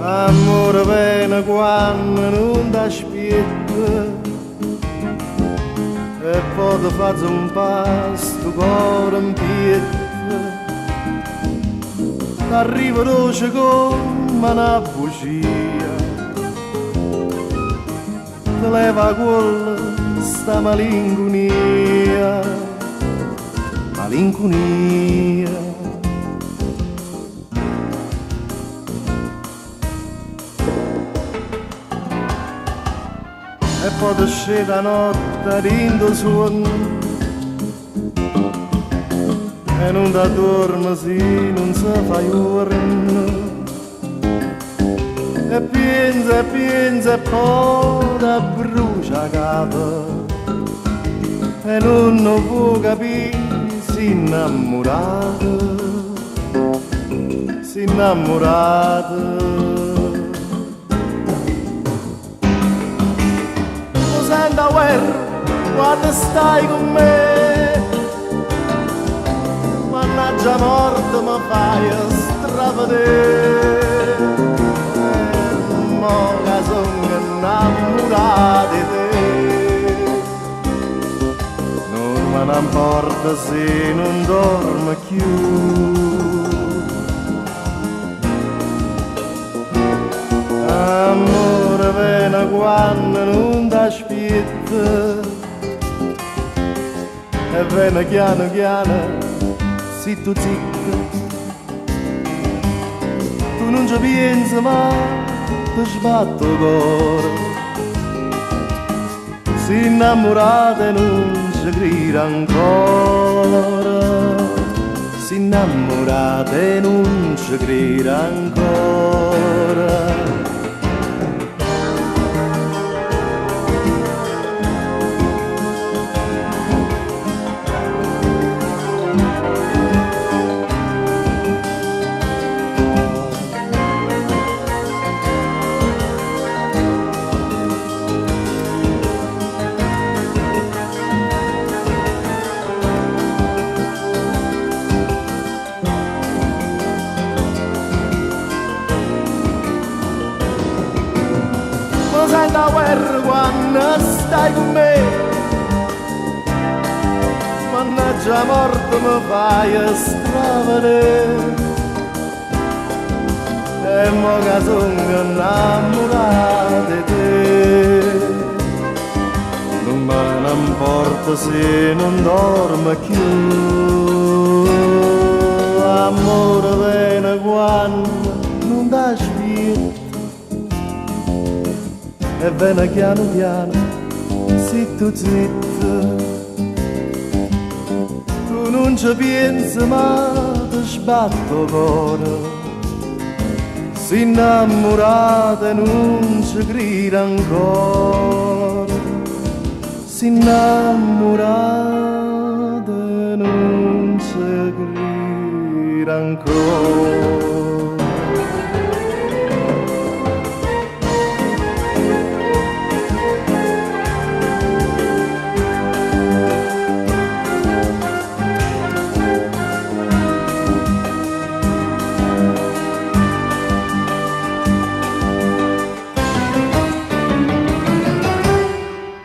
Amore viene quando non ti aspetta e poi ti fai un passo, cuore in pietta. T'arriva dolce come una bugia, ti leva quella sta malinconia, malinconia. E poi ti scende la notte dentro suono e non ti dormi se non si fa giorno. E pensa e poi ti brucia capo e non può capire si innamorato, si innamorato. Senta guerra quando stai con me, mannaggia morte mi fai stravedere, mo che sono innamorato di te, non me ne importa se non dormo più. Amore viene quando non ti aspetta e viene piano piano, zitto zitto. Tu non ci pensi ma ti sbatto il cuore, si innamorata e non ci grida ancora, si innamorata e non ci grida ancora. Senta guerra quando stai con me, mannaggia morte mi fai stravedere, e mo che sono innamorato di te, non me ne importa se non dormo più. Amore viene quando non ti aspetta e viene piano piano, zitto zitto. Tu non ci pensi ma ti sbatto il cuore, si innamorata e non ci grida ancora, si innamorata e non ci grida ancora.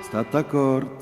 State d'accordo?